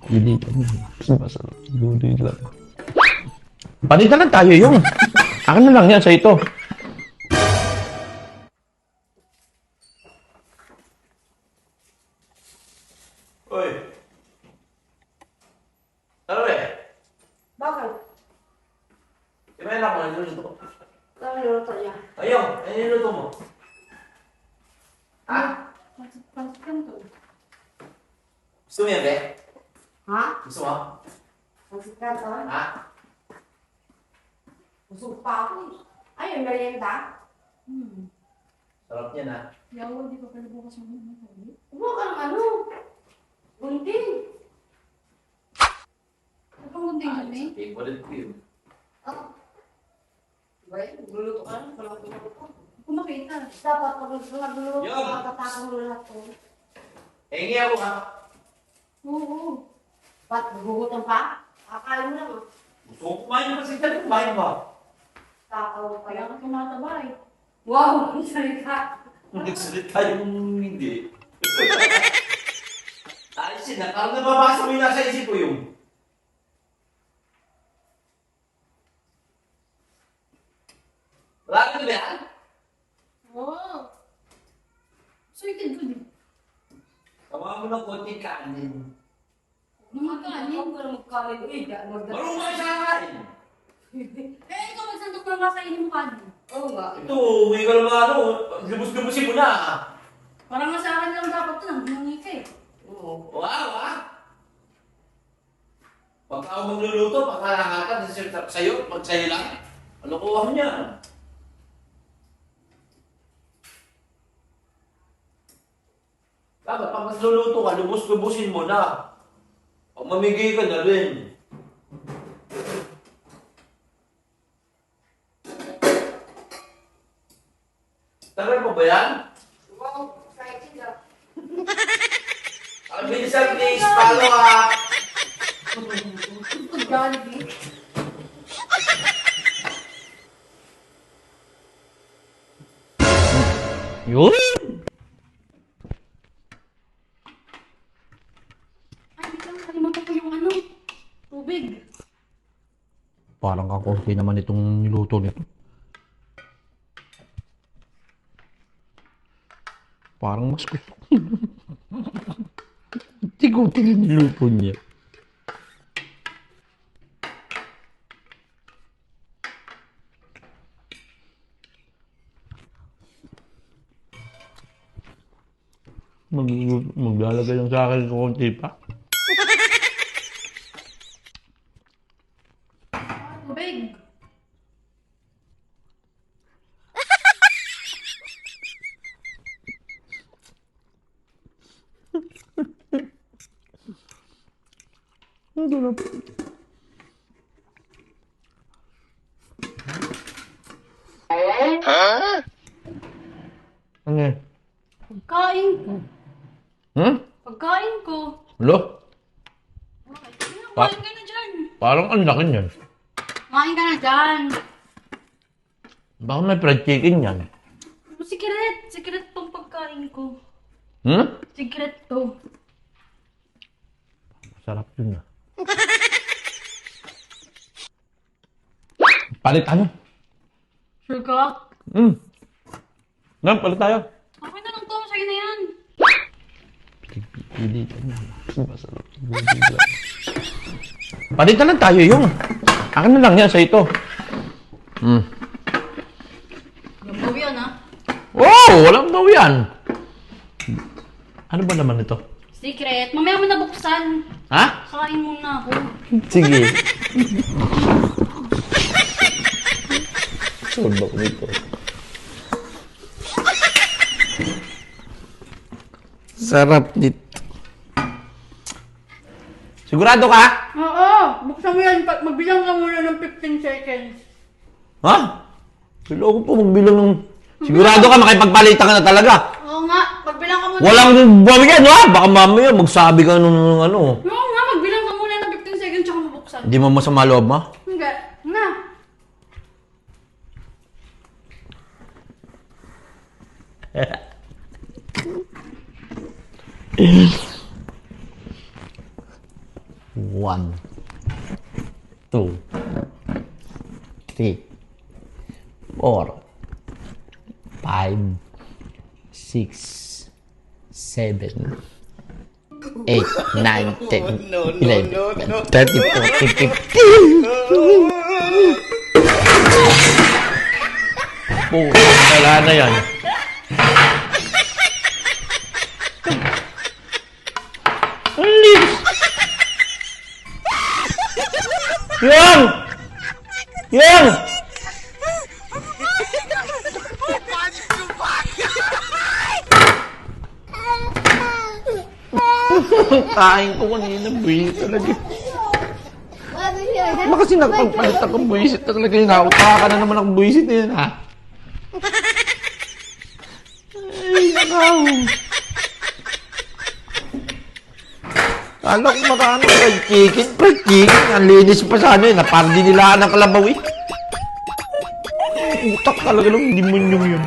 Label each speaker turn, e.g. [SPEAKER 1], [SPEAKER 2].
[SPEAKER 1] Hindi kami. Masarap. Dudoy lang. Palitan lang tayo yung. Akin na lang yan sa ito.
[SPEAKER 2] Uy! Ano ba eh?
[SPEAKER 3] Bakit?
[SPEAKER 2] Di ba yun ako niluluto ko?
[SPEAKER 3] Ano niluto niya?
[SPEAKER 2] Ayaw! Ano niluluto mo? Ha?
[SPEAKER 3] Pansikan to.
[SPEAKER 2] Gusto mo yan, be?
[SPEAKER 3] Ha?
[SPEAKER 2] Gusto mo?
[SPEAKER 3] Pansikan to?
[SPEAKER 2] Ha?
[SPEAKER 3] Busog pa ako eh. Ay, may merienda?
[SPEAKER 2] Sarap yan, ha?
[SPEAKER 4] Yawa, di pa pala bukas yung mga tayo.
[SPEAKER 3] Huwag kang ano? Gunting.
[SPEAKER 4] Nagpamunting kami.
[SPEAKER 2] Favorite ko yun.
[SPEAKER 3] Oh. Diba yun? Nagluluto ka na. Walang pinuluto.
[SPEAKER 4] Kung makita.
[SPEAKER 3] Dapat pag nagluluto
[SPEAKER 2] Yun.
[SPEAKER 3] ka, tatatapon mo lahat to.
[SPEAKER 2] Hingi ako, ha?
[SPEAKER 4] Oo.
[SPEAKER 3] Ba't magugutom pa? Kakain mo lang ah.
[SPEAKER 2] Gusto ko kumain pa sa dyan. Kumain ba?
[SPEAKER 3] Kakaw pa
[SPEAKER 4] Kaya
[SPEAKER 3] lang.
[SPEAKER 4] ka tumataba eh.
[SPEAKER 3] Wow! Ang salita.
[SPEAKER 2] Nagsalita yung hindi. Ayos yun, ha? Parang nababasa mo yung nasa isip ko yung. Wala ka na ba yan?
[SPEAKER 4] Oo. Suited ko din.
[SPEAKER 2] Tawa mo ng konting kanin.
[SPEAKER 4] Mga kanin.
[SPEAKER 3] Huwag ka na magkain. Uy,
[SPEAKER 2] Marunong ka sa kain.
[SPEAKER 4] Eh, ikaw magsantok na ba sa mo kanin?
[SPEAKER 3] Oo nga.
[SPEAKER 2] Ito, uwi ka naman ano, lubos-lubosin mo na.
[SPEAKER 4] Parang nga sa akin lang dapat ito, nang binangi ka eh.
[SPEAKER 3] Oo.
[SPEAKER 2] Wow, ha? Pagka ako magluluto, pagkalakatan, sa'yo, pag sa'yo lang, ano kuha mo niya? Dapat pag magluluto ka, lubos-lubosin mo na. Pag mamigay ka na rin. Tagal mo ba yan?
[SPEAKER 3] Wow, excited ah.
[SPEAKER 2] Ang bilisan, please, follow up.
[SPEAKER 4] Ito, Jollibee.
[SPEAKER 1] Yun!
[SPEAKER 4] Ay, ito, kalimutan ko yung ano. Tubig.
[SPEAKER 1] Parang kakunti naman itong niluto nito. Parang mas gusto ko. Tigutin yung niluto niya. Maglalagay lang sa akin konti pa.
[SPEAKER 4] Tubig.
[SPEAKER 1] Ano na? Ano yan?
[SPEAKER 4] Pagkain ko.
[SPEAKER 1] Hmm?
[SPEAKER 4] Pagkain ko.
[SPEAKER 1] Lo?
[SPEAKER 4] Kumain ka na dyan.
[SPEAKER 1] Parang ang laki niyan.
[SPEAKER 4] Kumain ka na dyan.
[SPEAKER 1] Baka may fried chicken yan.
[SPEAKER 4] Secret. Secret tong pagkain ko.
[SPEAKER 1] Hmm?
[SPEAKER 4] Secret to.
[SPEAKER 1] Sarap yun ah. Palit tayo.
[SPEAKER 4] Sure ka?
[SPEAKER 1] Palit tayo.
[SPEAKER 4] Okay na lang to. Sa'yo na yan.
[SPEAKER 1] Pili ka na. Masarap. Palitan lang tayo yung. Akin na lang yan sa ito.
[SPEAKER 4] Gambaw yan ha.
[SPEAKER 1] Oh! Walang daw yan. Ano ba naman ito?
[SPEAKER 4] Secret. Mamaya mo na buksan.
[SPEAKER 1] Ha?
[SPEAKER 4] Kain muna ako.
[SPEAKER 1] Sige. Sundok nito. Sarap nito. Sigurado ka?
[SPEAKER 4] Oo. Buksan mo yan. Magbilang ka muna ng 15 seconds.
[SPEAKER 1] Ha? Kailangan po magbilang ng... Sigurado ka, makipagpalitan ka na talaga.
[SPEAKER 4] Oo nga. Magbilang ka muna.
[SPEAKER 1] Walang babigyan, ha? Baka mamaya magsabi ka nung ano.
[SPEAKER 4] Oo nga. Magbilang ka muna ng 15 seconds tsaka mabuksan.
[SPEAKER 1] Hindi mo masama loob mo?
[SPEAKER 4] Hindi. Na.
[SPEAKER 1] 1, 2, 3, 4, 5, 6, 7, 8, 9, 10, 11, 12, 13, 14, 15. Wala na yan. Ang linis. Yang! Yang! Kain ko kanina, buwisit talaga. Baka kasi nagpagpalit akong buwisit talaga yun. Nauta ka na naman ang buwisit na yun, ha? Ay, nakaw. Kala ko marami fried chicken. Fried chicken, ang linis pa sana yun. Napardi nila ng kalabaw eh. Utak talaga ng demonyong yun.